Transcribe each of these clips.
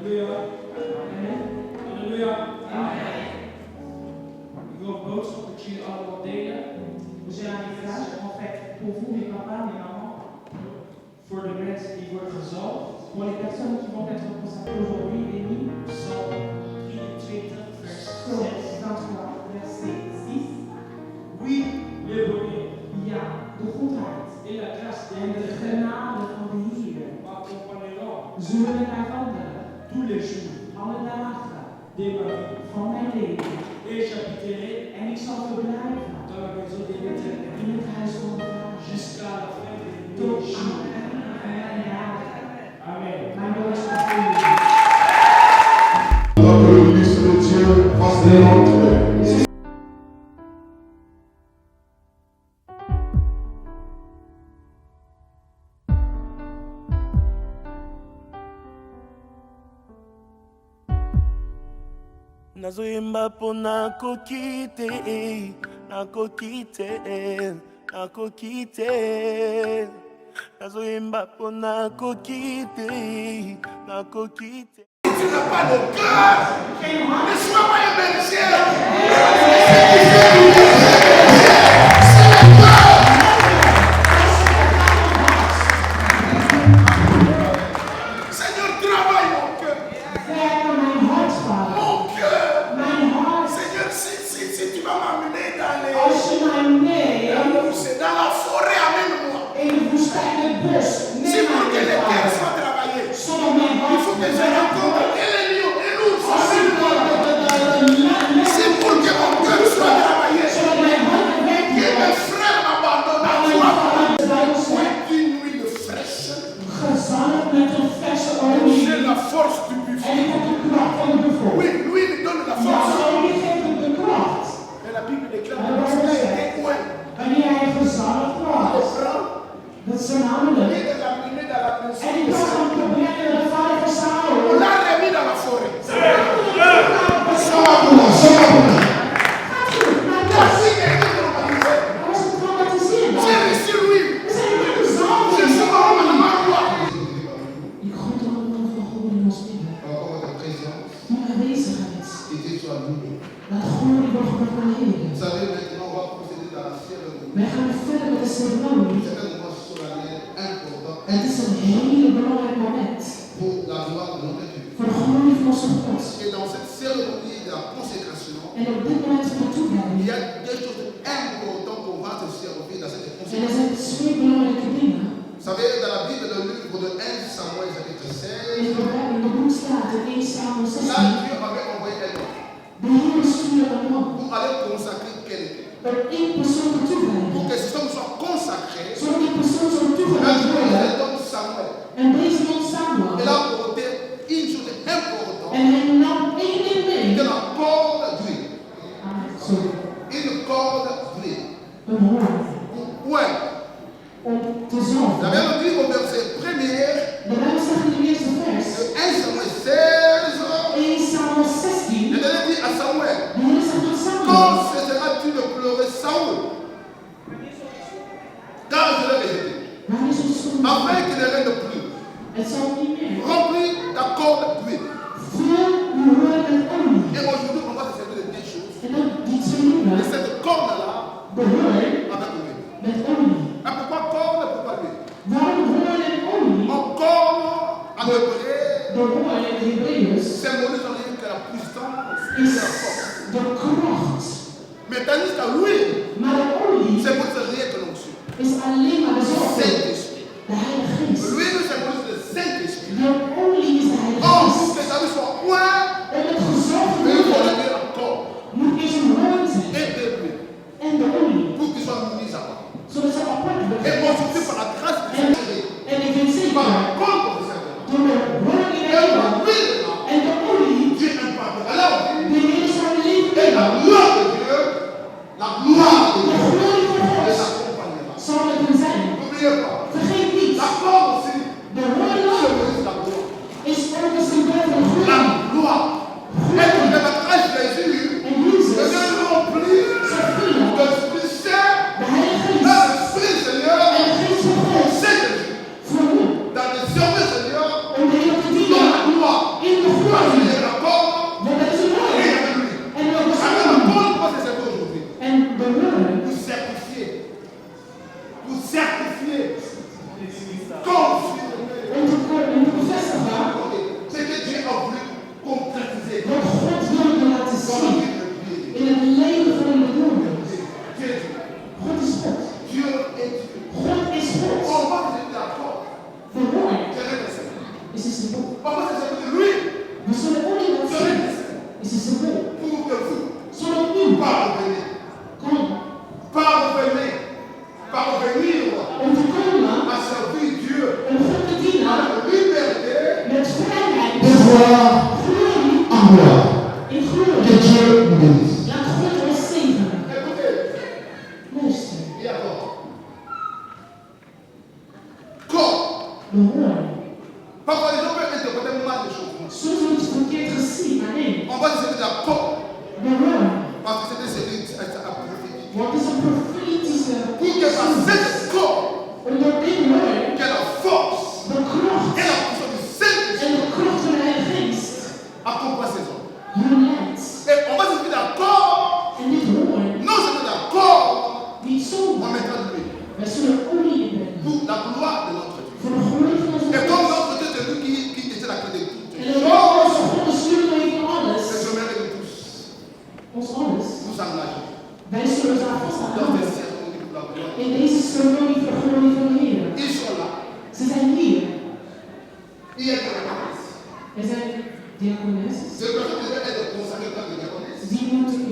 Ik wil een boodschap met jullie allemaal delen. J'ai un message en fait pour vous, mes papas, mes mamans, Voor de mensen die worden gezalfd. pour les personnes qui vont être consacrées aujourd'hui, bénies. Psalm 23, vers Psaume 6. 23, verset 6. Oui, le bonheur Ja, de goedheid et la grâce en de d'Éternel genade van de Heer m'accompagneront zullen mij wandelen tous les jours alle dagen de ma vie. van mijn leven. Et j'habiterai En ik zal verblijven dans la maison de l'Éternel in het huis van de Vader jusqu'à la fin de tot mes aan jours. het einde van mijn dagen. Amen. Mijn boodschap voor jullie. Alors que l'Église de Dieu fasse des rentrées. Nazoyemba po nakoki te, nazoyemba po nakoki te. Tu n'as pas de cœur, ne sois pas un berger. Seigneur, travaille mon cœur. Werk aan mijn hart, Vader. Mon cœur. Mijn hart. Seigneur, si tu vas m'amener dans Als je mij meeneemt dans la forêt, amène-moi. in de woestijn, het bos, C'est neem pour que mij les mee, cœurs Vader. soient travaillés. Zodat mijn Il hart faut que je rencontre et les lions et l'ours. Als ik Amène-moi. C'est pour que mon cœur soit travaillé. zodat mijn hart werkt Que mes frères m'abandonnent à toi. wordt. Une huile fraîche. Gezalfd met een verse olie. J'ai la force du En buffet. ik heb de kracht van de buffel. Oui, l'huile donne la Ja, force. olie geeft hem de kracht. Et la Bible déclare que lorsqu'il a été oint, Wanneer hij gezalfd on was, le prend dat is namelijk. et de l'amener dans la maison En ik de was Saül. aan het brengen naar de vader van On Saul. l'a remis dans la forêt. Voici quelqu'un qui m'a dit, Hij was getraumatiseerd. j'ai reçu l'huile. We zijn hier gezalfd. Je suis mort à ma roi. Ik groet de handen van God in ons midden. Encore votre présence, Uw aanwezigheid. était sur nous. Laat glorie worden met mijn Heer. Vous savez, maintenant, on va procéder dans la cérémonie. Wij gaan verder met de ceremonie. C'est un moment solennel important Het is een hele belangrijk moment pour la gloire de notre Dieu. voor de glorie van onze God. Et dans cette cérémonie de la consécration, En op dit moment van de il toewijding. y a deux choses importantes qu'on va se servir dans cette En er consécration. zijn twee belangrijke dingen. Vous savez, dans la Bible, le livre de 1 Samuel, chapitre In 16, de Bijbel, in de boek staat in 1 Samuel là, 16. Dieu avait envoyé un homme De Heer stuurde een man pour aller consacrer quelqu'un. om één persoon te Pour toewijden. que cet homme soit consacré, Zodat die persoon zou un toegewijd jour, worden. cet homme Samuel, En deze man il Samuel. a porté une chose importante, En hij nam één ding mee. de la corde d'huile. Sorry. Une corde d'huile. Een hoorn. Ouais. Om te zalven. La Bible dit au verset 1er De Bijbel zegt in de eerste vers. de 1 Samuel 16, 1 Samuel 16. le Dieu dit à Samuel, De Heer zegt tot Samuel. quand cesseras-tu de pleurer Saoul? Car je l'ai rejeté. Wanneer zult u schoenen? Afin qu'il ne règne plus. Het zal niet meer. Remplis ta corde d'huile. Vul uw hoorn met olie. Et aujourd'hui, on va se servir de deux choses. En dan die twee dingen. De cette corde-là De hoorn avec l'huile. met olie. Et pourquoi corde et pourquoi l'huile? Waarom hoorn en olie? En corde, en hébreu, De hoorn in het Hebreeuws symbolise en réalité que la puissance et la force. is de kracht. Mais tandis que l'huile Maar de olie symbolise rien que l'onction. is alleen maar de zalving. Saint-Esprit. De Heilige Geest. L'huile symbolise le Saint-Esprit. De olie is de Heilige Or, Geest. pour que ça soit point, Om het gezalfd te il faut worden, lever la corde moet eerst een hoorn zijn. et de l'huile En de olie. pour qu'il soit mis à part. Zodat ze apart Et worden. aujourd'hui, par la grâce de Saint-Esprit, En ik weet zeker, par la corde de Saint-Esprit, door de hoorn in et de la hemel l'huile là, en de olie, Dieu imparte. Alors, de Heer zal leven et la nemen. gloire de Dieu, la gloire de De Dieu glorie van les God accompagnera. zal met hen zijn. était d'accord. They were. Parce que c'était celui qui a prophétique. What is a prophetic? Pour que par cet corps, When they were, que la force the cross et la puissance du Saint-Esprit and the cross when I faced accompagnent ces hommes. unite. Et on va se mettre d'accord. And it won. Non, se mettre d'accord. We saw On mettra de lui. that so only in them. Pour la gloire de notre Dieu. For the holiness Et of comme God. notre Dieu, c'est lui qui était la clé de toutes And choses. the Lord was the Holy Spirit living on Et us. je mérite de tous. Was on us. Nous engageons. Wij zullen daarvoor Dans staan. des cérémonies pour la gloire. In deze ceremonie voor de glorie van de Heer. Ils sont là. Ze zijn hier. Il y a des réponses. Er zijn diakonessen. Ces personnes qui devaient être consacrées comme des diaconesses.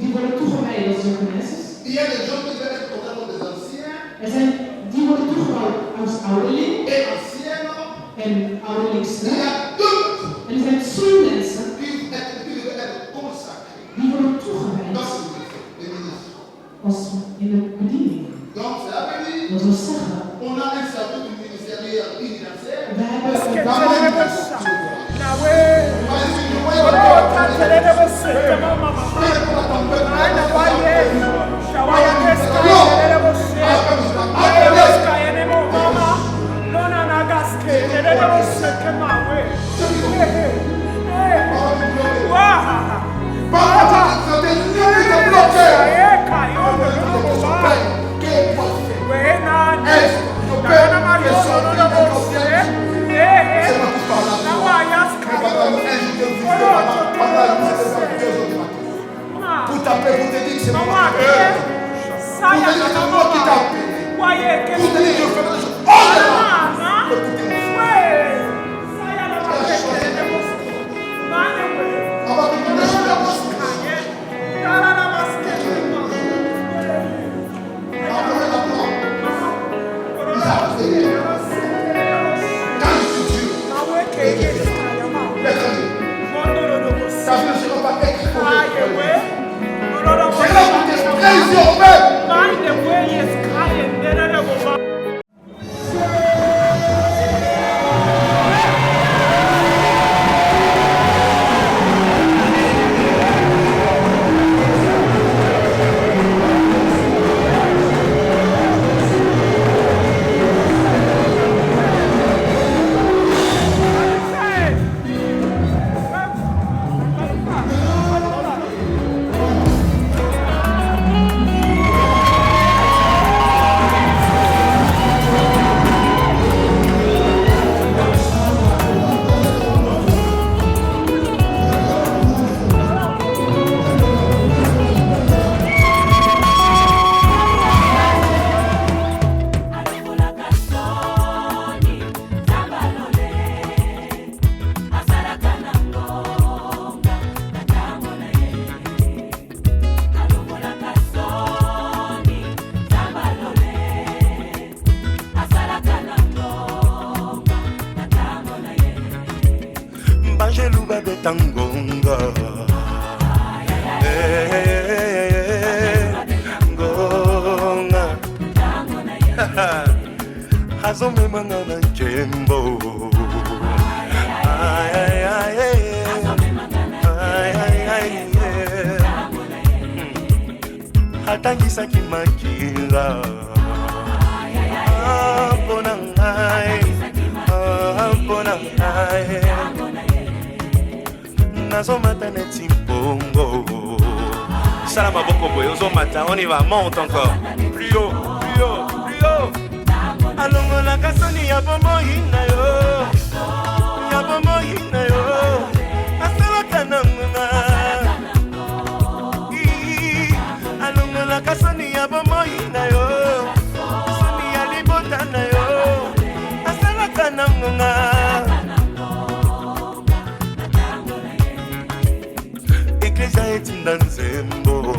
Die worden toegewijd als diakonessen. Il y a des gens qui devaient être consacrés comme des anciens Er zijn die worden toegewijd als ouderling et anciennes. en ouderlingste. Il y a deux En er zijn twee mensen qui devaient être consacrés die worden toegewijd dans ce ministère, les ministres. als in de bediening. Donc, ça veut dire Dat wil zeggen, on a un statut du ministériel universel. we hebben een Dans baan. le ministère. Pour t'appeler, pour te dire que c'est moi qui t'appelle. Pour te dire que c'est moi qui t'appelle. Pour te dire que je fais des choses. Oh on va te demander sur la bouche. Après la gloire. Ils arrivent. Quand je suis Dieu, l'être Dieu. Ta vie ne sera pas exposée. C'est là où tu es très urbain. Bangeluba betangonga ngonga azome mangana njembo atangisaki makila mpona ngai mpona ngai nazomata neti mpongo sala maboko boye ozomata on y va monte encore plus haut plus haut plus haut alongolaka soni ya bomoi na yo ya bomoi na yo asalaka nangonga alongolaka soni ya bomoi na yo soni ya libota na yo asalaka nangonga eklezia etinda nzembo